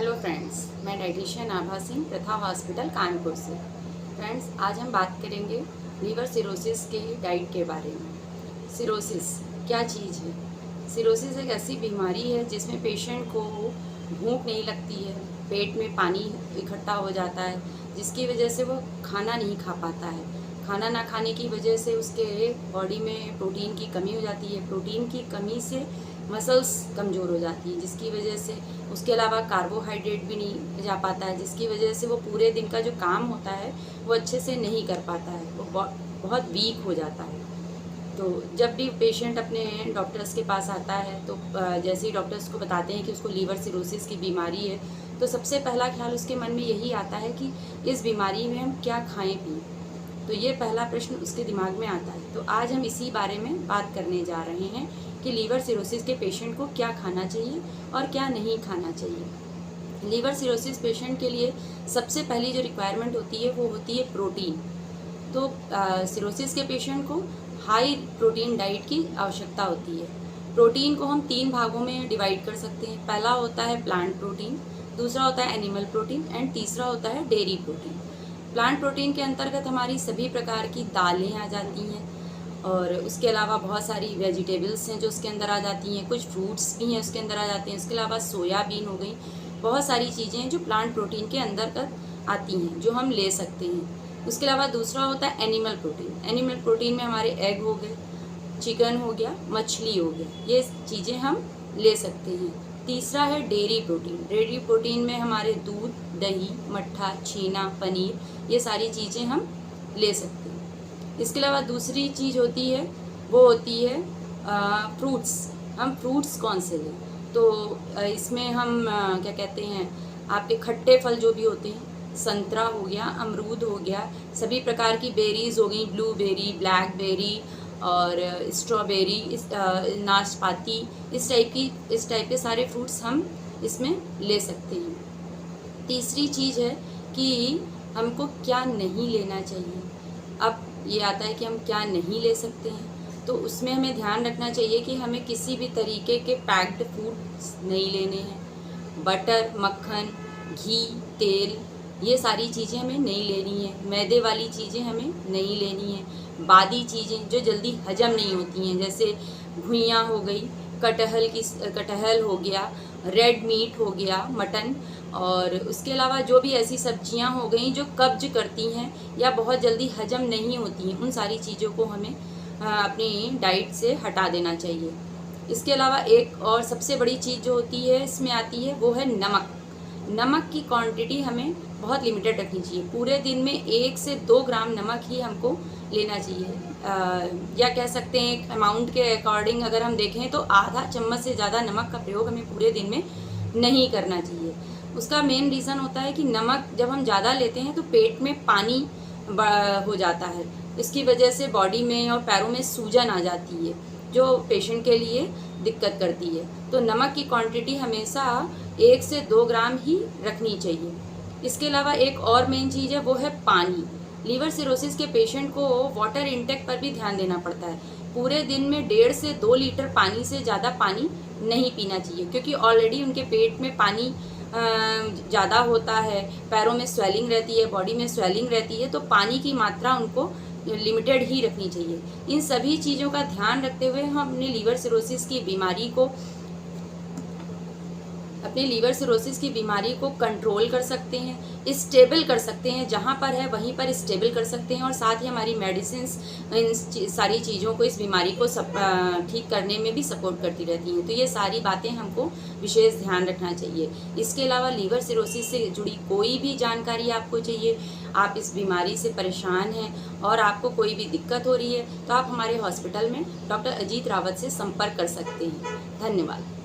Hello friends, मैं dietitian आभा सिंह प्रथा hospital Kanpur से। फ्रेंड्स, आज हम बात करेंगे लीवर सिरोसिस के डाइट के बारे में। सिरोसिस क्या चीज़ है? सिरोसिस एक ऐसी बीमारी है जिसमें पेशेंट को भूख नहीं लगती है, पेट में पानी इकट्ठा हो जाता है, जिसकी वजह से वो खाना नहीं खा पाता है। खाना ना खाने की वजह से उसके बॉडी में प्रोटीन की कमी हो जाती है। प्रोटीन की कमी से मसल्स कमज़ोर हो जाती है, जिसकी वजह से उसके अलावा कार्बोहाइड्रेट भी नहीं जा पाता है, जिसकी वजह से वो पूरे दिन का जो काम होता है वो अच्छे से नहीं कर पाता है, वो बहुत वीक हो जाता है। तो जब भी पेशेंट अपने डॉक्टर्स के पास आता है तो जैसे ही डॉक्टर्स को बताते हैं कि उसको लीवर सिरोसिस की बीमारी है, तो सबसे पहला ख्याल उसके मन में यही आता है कि इस बीमारी में हम क्या खाएं पिएं। तो ये पहला प्रश्न उसके दिमाग में आता है। तो आज हम इसी बारे में बात करने जा रहे हैं कि लीवर सिरोसिस के पेशेंट को क्या खाना चाहिए और क्या नहीं खाना चाहिए। लीवर सिरोसिस पेशेंट के लिए सबसे पहली जो रिक्वायरमेंट होती है वो होती है प्रोटीन। तो सिरोसिस के पेशेंट को हाई प्रोटीन डाइट की आवश्यकता होती है। प्रोटीन को हम 3 भागों में डिवाइड कर सकते हैं। पहला होता है प्लांट प्रोटीन, दूसरा होता है एनिमल प्रोटीन एंड तीसरा होता है डेयरी प्रोटीन। प्लांट प्रोटीन के अंतर्गत हमारी सभी प्रकार की दालें आ जाती हैं और उसके अलावा बहुत सारी वेजिटेबल्स हैं जो उसके अंदर आ जाती हैं, कुछ फ्रूट्स भी हैं उसके अंदर आ जाते हैं। उसके अलावा सोयाबीन हो गई, बहुत सारी चीज़ें हैं जो प्लांट प्रोटीन के अंतर्गत आती हैं जो हम ले सकते हैं। उसके अलावा दूसरा होता है एनिमल प्रोटीन। एनिमल प्रोटीन में हमारे एग हो गए, चिकन हो गया, मछली हो गया, ये चीज़ें हम ले सकते हैं। तीसरा है डेयरी प्रोटीन। डेयरी प्रोटीन में हमारे दूध, दही, मट्ठा, छेना, पनीर, ये सारी चीज़ें हम ले सकते हैं। इसके अलावा दूसरी चीज़ होती है वो होती है फ्रूट्स। हम फ्रूट्स कौन से लें? तो इसमें हम क्या कहते हैं, आपके खट्टे फल जो भी होते हैं, संतरा हो गया, अमरूद हो गया, सभी प्रकार की बेरीज़ हो गई, ब्लूबेरी, ब्लैकबेरी और स्ट्रॉबेरी, नाशपाती, इस टाइप के सारे फ्रूट्स हम इसमें ले सकते हैं। तीसरी चीज़ है कि हमको क्या नहीं लेना चाहिए। अब ये आता है कि हम क्या नहीं ले सकते हैं, तो उसमें हमें ध्यान रखना चाहिए कि हमें किसी भी तरीके के पैक्ड फूड्स नहीं लेने हैं। बटर, मक्खन, घी, तेल, ये सारी चीज़ें हमें नहीं लेनी है। मैदे वाली चीज़ें हमें नहीं लेनी है। बादी चीज़ें जो जल्दी हजम नहीं होती हैं, जैसे घुइयाँ हो गई, कटहल हो गया, रेड मीट हो गया, मटन, और उसके अलावा जो भी ऐसी सब्जियां हो गई जो कब्ज करती हैं या बहुत जल्दी हजम नहीं होती हैं, उन सारी चीज़ों को हमें अपनी डाइट से हटा देना चाहिए। इसके अलावा एक और सबसे बड़ी चीज़ जो होती है इसमें आती है वो है नमक। नमक की क्वांटिटी हमें बहुत लिमिटेड रखनी चाहिए। पूरे दिन में 1 से 2 ग्राम नमक ही हमको लेना चाहिए, या कह सकते हैं एक अमाउंट के अकॉर्डिंग अगर हम देखें तो आधा चम्मच से ज़्यादा नमक का प्रयोग हमें पूरे दिन में नहीं करना चाहिए। उसका मेन रीज़न होता है कि नमक जब हम ज़्यादा लेते हैं तो पेट में पानी हो जाता है, इसकी वजह से बॉडी में और पैरों में सूजन आ जाती है जो पेशेंट के लिए दिक्कत करती है। तो नमक की क्वांटिटी हमेशा 1 से 2 ग्राम ही रखनी चाहिए। इसके अलावा एक और मेन चीज़ है वो है पानी। लीवर सिरोसिस के पेशेंट को वाटर इंटेक पर भी ध्यान देना पड़ता है। पूरे दिन में 1.5 से 2 लीटर पानी से ज़्यादा पानी नहीं पीना चाहिए, क्योंकि ऑलरेडी उनके पेट में पानी ज़्यादा होता है, पैरों में स्वेलिंग रहती है, बॉडी में स्वेलिंग रहती है, तो पानी की मात्रा उनको लिमिटेड ही रखनी चाहिए। इन सभी चीज़ों का ध्यान रखते हुए हम अपने लीवर सिरोसिस की बीमारी को कंट्रोल कर सकते हैं, स्टेबल कर सकते हैं। जहाँ पर है वहीं पर स्टेबल कर सकते हैं, और साथ ही हमारी मेडिसिन्स इन सारी चीज़ों को, इस बीमारी को ठीक करने में भी सपोर्ट करती रहती हैं। तो ये सारी बातें हमको विशेष ध्यान रखना चाहिए। इसके अलावा लीवर सिरोसिस से जुड़ी कोई भी जानकारी आपको चाहिए, आप इस बीमारी से परेशान हैं और आपको कोई भी दिक्कत हो रही है, तो आप हमारे हॉस्पिटल में डॉक्टर अजीत रावत से संपर्क कर सकते हैं। धन्यवाद।